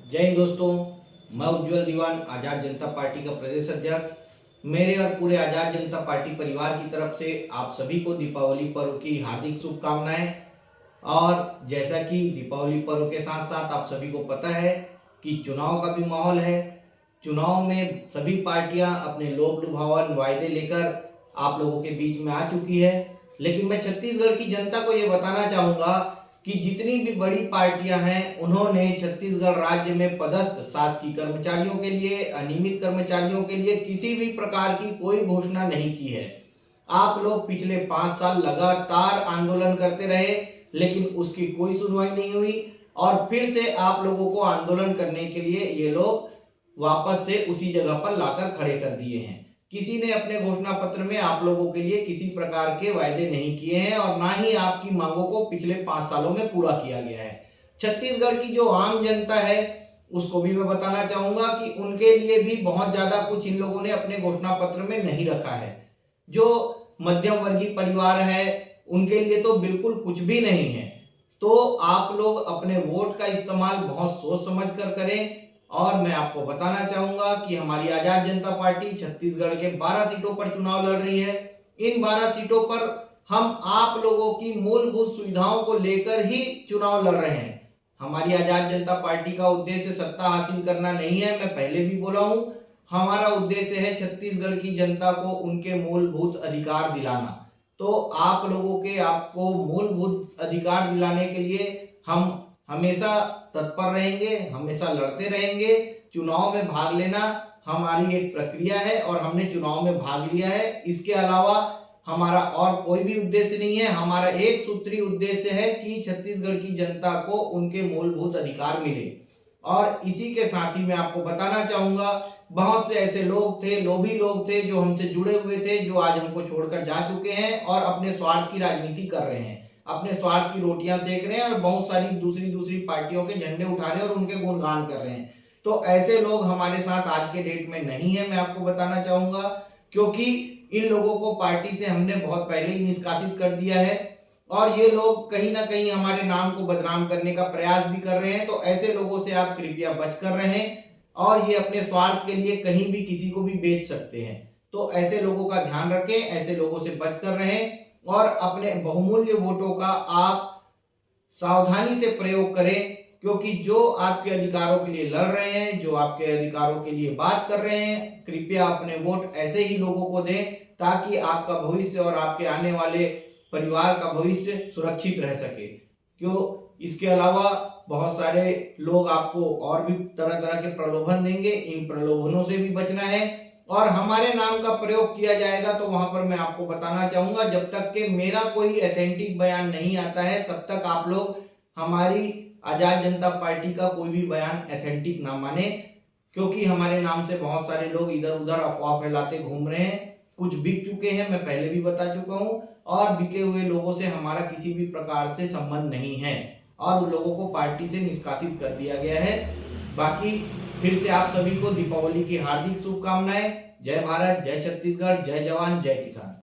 जय हिंद दोस्तों, मैं उज्जवल दीवान आज़ाद जनता पार्टी का प्रदेश अध्यक्ष। मेरे और पूरे आज़ाद जनता पार्टी परिवार की तरफ से आप सभी को दीपावली पर्व की हार्दिक शुभकामनाएं। और जैसा कि दीपावली पर्व के साथ साथ आप सभी को पता है कि चुनाव का भी माहौल है। चुनाव में सभी पार्टियां अपने लोक लुभावन वायदे लेकर आप लोगों के बीच में आ चुकी है। लेकिन मैं छत्तीसगढ़ की जनता को ये बताना चाहूँगा कि जितनी भी बड़ी पार्टियां हैं, उन्होंने छत्तीसगढ़ राज्य में पदस्थ शासकीय कर्मचारियों के लिए, अनियमित कर्मचारियों के लिए किसी भी प्रकार की कोई घोषणा नहीं की है। आप लोग पिछले 5 साल लगातार आंदोलन करते रहे, लेकिन उसकी कोई सुनवाई नहीं हुई और फिर से आप लोगों को आंदोलन करने के लिए ये लोग वापस से उसी जगह पर लाकर खड़े कर दिए हैं। किसी ने अपने घोषणा पत्र में आप लोगों के लिए किसी प्रकार के वायदे नहीं किए हैं और ना ही आपकी मांगों को पिछले 5 सालों में पूरा किया गया है। छत्तीसगढ़ की जो आम जनता है, उसको भी मैं बताना चाहूंगा कि उनके लिए भी बहुत ज्यादा कुछ इन लोगों ने अपने घोषणा पत्र में नहीं रखा है। जो मध्यम वर्गीय परिवार है, उनके लिए तो बिल्कुल कुछ भी नहीं है। तो आप लोग अपने वोट का इस्तेमाल बहुत सोच समझ कर करें। और मैं आपको बताना चाहूंगा कि हमारी आजाद जनता पार्टी छत्तीसगढ़ के 12 सीटों पर चुनाव लड़ रही है। इन 12 सीटों पर हम आप लोगों की मूलभूत सुविधाओं को लेकर ही चुनाव लड़ रहे हैं। हमारी आजाद जनता पार्टी का उद्देश्य सत्ता हासिल करना नहीं है, मैं पहले भी बोला हूं। हमारा उद्देश्य है छत्तीसगढ़ की जनता को उनके मूलभूत अधिकार दिलाना। तो आप लोगों के आपको मूलभूत अधिकार दिलाने के लिए हम हमेशा तत्पर रहेंगे, हमेशा लड़ते रहेंगे। चुनाव में भाग लेना हमारी एक प्रक्रिया है और हमने चुनाव में भाग लिया है। इसके अलावा हमारा और कोई भी उद्देश्य नहीं है। हमारा एक सूत्री उद्देश्य है कि छत्तीसगढ़ की जनता को उनके मूलभूत अधिकार मिले। और इसी के साथ ही मैं आपको बताना चाहूंगा, बहुत से ऐसे लोग थे, लोभी लोग थे, जो हमसे जुड़े हुए थे, जो आज हमको छोड़कर जा चुके हैं और अपने स्वार्थ की राजनीति कर रहे हैं, अपने स्वार्थ की रोटियां सेक रहे हैं और बहुत सारी दूसरी पार्टियों के झंडे उठा रहे हैं और उनके गुणगान कर रहे हैं। तो ऐसे लोग हमारे साथ आज के डेट में नहीं है, मैं आपको बताना चाहूंगा, क्योंकि इन लोगों को पार्टी से हमने बहुत पहले ही निष्कासित कर दिया है और ये लोग कहीं ना कहीं हमारे नाम को बदनाम करने का प्रयास भी कर रहे हैं। तो ऐसे लोगों से आप कृपया बच कर रहें और ये अपने स्वार्थ के लिए कहीं भी किसी को भी बेच सकते हैं। तो ऐसे लोगों का ध्यान रखें, ऐसे लोगों से बच कर रहें और अपने बहुमूल्य वोटों का आप सावधानी से प्रयोग करें, क्योंकि जो आपके अधिकारों के लिए लड़ रहे हैं, जो आपके अधिकारों के लिए बात कर रहे हैं, कृपया अपने वोट ऐसे ही लोगों को दें ताकि आपका भविष्य और आपके आने वाले परिवार का भविष्य सुरक्षित रह सके। क्यों, इसके अलावा बहुत सारे लोग आपको और भी तरह तरह के प्रलोभन देंगे। इन प्रलोभनों से भी बचना है और हमारे नाम का प्रयोग किया जाएगा तो वहां पर मैं आपको बताना चाहूंगा, जब तक कि मेरा कोई ऑथेंटिक बयान नहीं आता है, तब तक आप लोग हमारी आजाद जनता पार्टी का कोई भी बयान ऑथेंटिक ना माने, क्योंकि हमारे नाम से बहुत सारे लोग इधर उधर अफवाह फैलाते घूम रहे हैं। कुछ बिक चुके हैं, मैं पहले भी बता चुका हूं, और बिके हुए लोगों से हमारा किसी भी प्रकार से संबंध नहीं है और उन लोगों को पार्टी से निष्कासित कर दिया गया है। बाकी फिर से आप सभी को दीपावली की हार्दिक शुभकामनाएं। जय भारत, जय छत्तीसगढ़, जय जवान, जय किसान।